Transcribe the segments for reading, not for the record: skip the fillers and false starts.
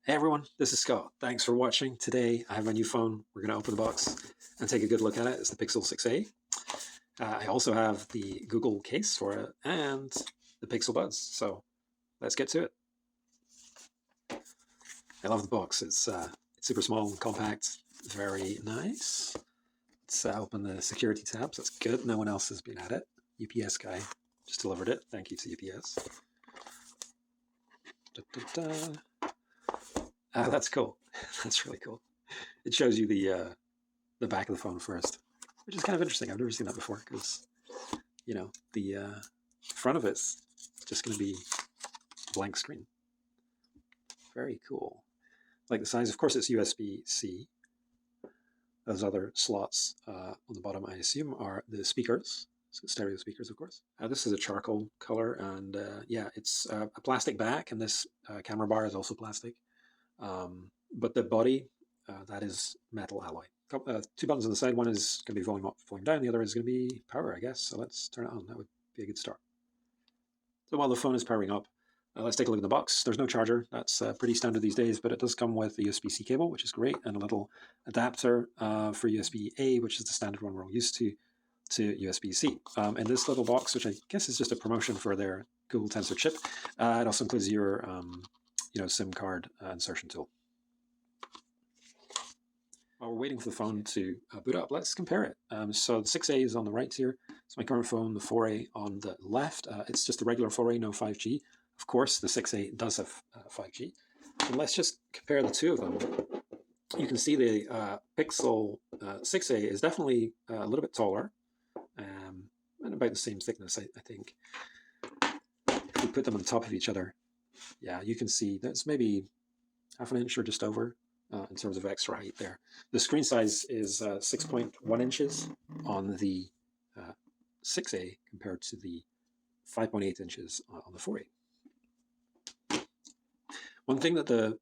Hey everyone, this is Scott. Thanks for watching. Today I have my new phone. We're going to open the box and take a good look at it. It's the Pixel 6a. I also have the Google case for it and the Pixel Buds. So let's get to it. I love the box. It's super small and compact. Very nice. Let's open the security tabs. That's good. No one else has been at it. UPS guy just delivered it. Thank you to UPS. That's cool. That's really cool. It shows you the back of the phone first, which is kind of interesting. I've never seen that before because, the front of it's just going to be blank screen. Very cool. Like the size, of course, it's USB-C. Those other slots on the bottom, I assume, are the speakers. So stereo speakers, of course. This is a charcoal color, and yeah, it's a plastic back, and this camera bar is also plastic. But the body, that is metal alloy. Two buttons on the side. One is going to be volume up, volume down. The other is going to be power, I guess. So let's turn it on. That would be a good start. So while the phone is powering up, let's take a look at the box. There's no charger. That's pretty standard these days, but it does come with a USB-C cable, which is great, and a little adapter for USB-A, which is the standard one we're all used to USB-C. And this little box, which I guess is just a promotion for their Google Tensor chip, it also includes your SIM card insertion tool. While we're waiting for the phone to boot up, let's compare it. So the 6A is on the right here. It's my current phone, the 4A on the left. It's just a regular 4A, no 5G. Of course, the 6A does have 5G. And let's just compare the two of them. You can see the Pixel 6A is definitely a little bit taller and about the same thickness, I think. If we put them on top of each other, yeah, you can see that's maybe half an inch or just over. In terms of extra height there. The screen size is 6.1 inches on the 6A compared to the 5.8 inches on the 4A. One thing that the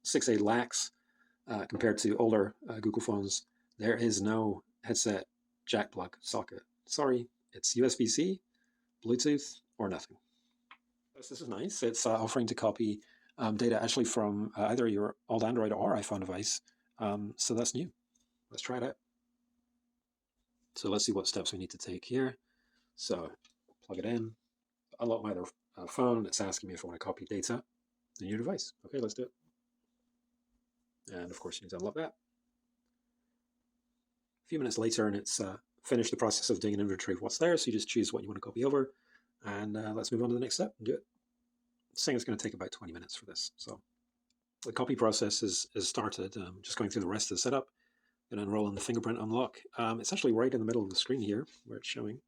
6A lacks compared to older Google phones, there is no headset jack plug socket. Sorry, it's USB-C, Bluetooth, or nothing. This is nice. It's offering to copy data actually from either your old Android or iPhone device. So that's new. Let's try it out. So let's see what steps we need to take here. So plug it in, unlock my other phone. It's asking me if I want to copy data in your device. Okay, let's do it. And of course you need to unlock that. A few minutes later and it's finished the process of doing an inventory of what's there. So you just choose what you want to copy over and let's move on to the next step and do it. Saying it's going to take about 20 minutes for this. So the copy process is started. Just going through the rest of the setup. Going to enroll in the fingerprint unlock. It's actually right in the middle of the screen here where it's showing.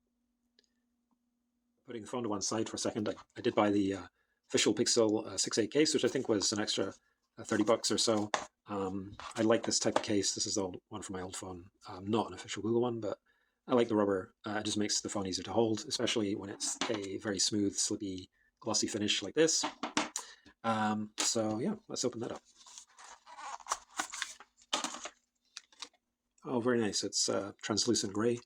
Putting the phone to one side for a second. I did buy the official Pixel 6a case, which I think was an extra 30 bucks or so. I like this type of case. This is the one from my old phone. Not an official Google one, but I like the rubber. It just makes the phone easier to hold, especially when it's a very smooth, slippy, glossy finish like this. So yeah, let's open that up. Oh, very nice. It's translucent gray.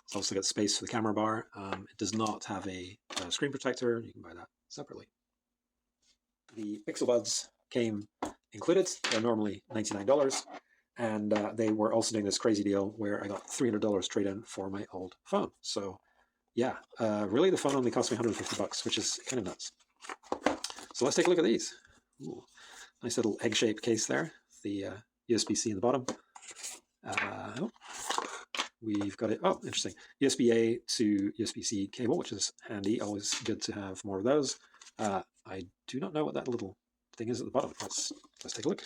It's also got space for the camera bar. It does not have a screen protector. You can buy that separately. The Pixel Buds came included. They're normally $99. And they were also doing this crazy deal where I got $300 trade-in for my old phone. So yeah, really the phone only cost me 150 bucks, which is kind of nuts. So let's take a look at these. Ooh, nice little egg-shaped case there. The USB-C in the bottom. We've got it. Oh, interesting. USB-A to USB-C cable, which is handy. Always good to have more of those. I do not know what that little thing is at the bottom. Let's take a look.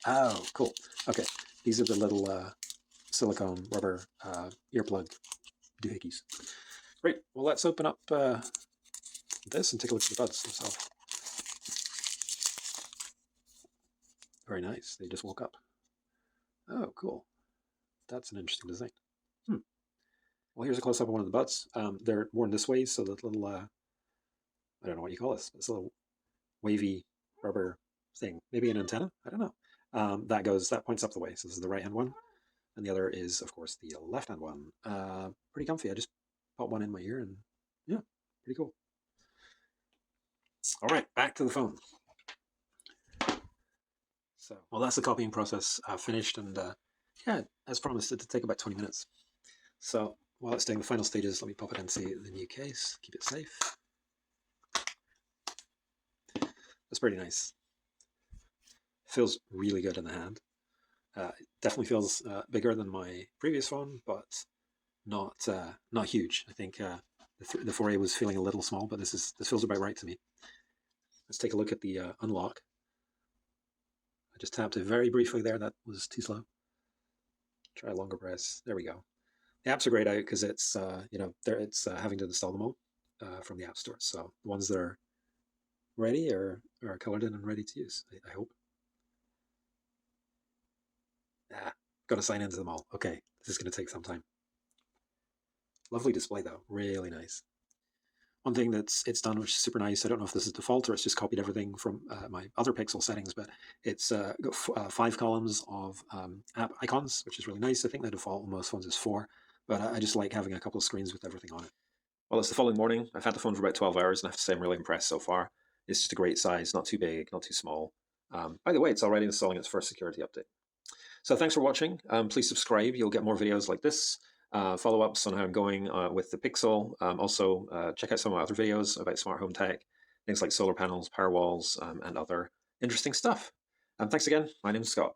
Oh, cool. Okay, these are the little silicone rubber earplug doohickeys. Great. Well, let's open up this and take a look at the buds themselves. Very nice. They just woke up. Oh, cool. That's an interesting design. Well, here's a close-up of one of the buds. They're worn this way, so that little, I don't know what you call this. This little wavy rubber thing. Maybe an antenna? I don't know. That points up the way. So this is the right-hand one. And the other is, of course, the left-hand one. Pretty comfy. I just put one in my ear and yeah, pretty cool. All right, back to the phone. So, well, that's the copying process finished, and yeah, as promised, it'd take about 20 minutes. So while it's doing the final stages, let me pop it into the new case, keep it safe. That's pretty nice. Feels really good in the hand. Definitely feels bigger than my previous phone, but not huge. I think the 4A was feeling a little small, but this feels about right to me. Let's take a look at the unlock. I just tapped it very briefly there. That was too slow. Try a longer press. There we go. The apps are grayed out because it's it's having to install them all from the App Store. So the ones that are ready are colored in and ready to use, I hope. Got to sign into them all. Okay, this is going to take some time. Lovely display though, really nice. One thing it's done, which is super nice, I don't know if this is default or it's just copied everything from my other Pixel settings, but it's got 5 columns of app icons, which is really nice. I think the default on most phones is 4, but I just like having a couple of screens with everything on it. Well, it's the following morning. I've had the phone for about 12 hours, and I have to say I'm really impressed so far. It's just a great size, not too big, not too small. By the way, it's already installing its first security update. So thanks for watching. Please subscribe. You'll get more videos like this, follow-ups on how I'm going with the Pixel. Also, check out some of my other videos about smart home tech, things like solar panels, power walls, and other interesting stuff. Thanks again. My name's Scott.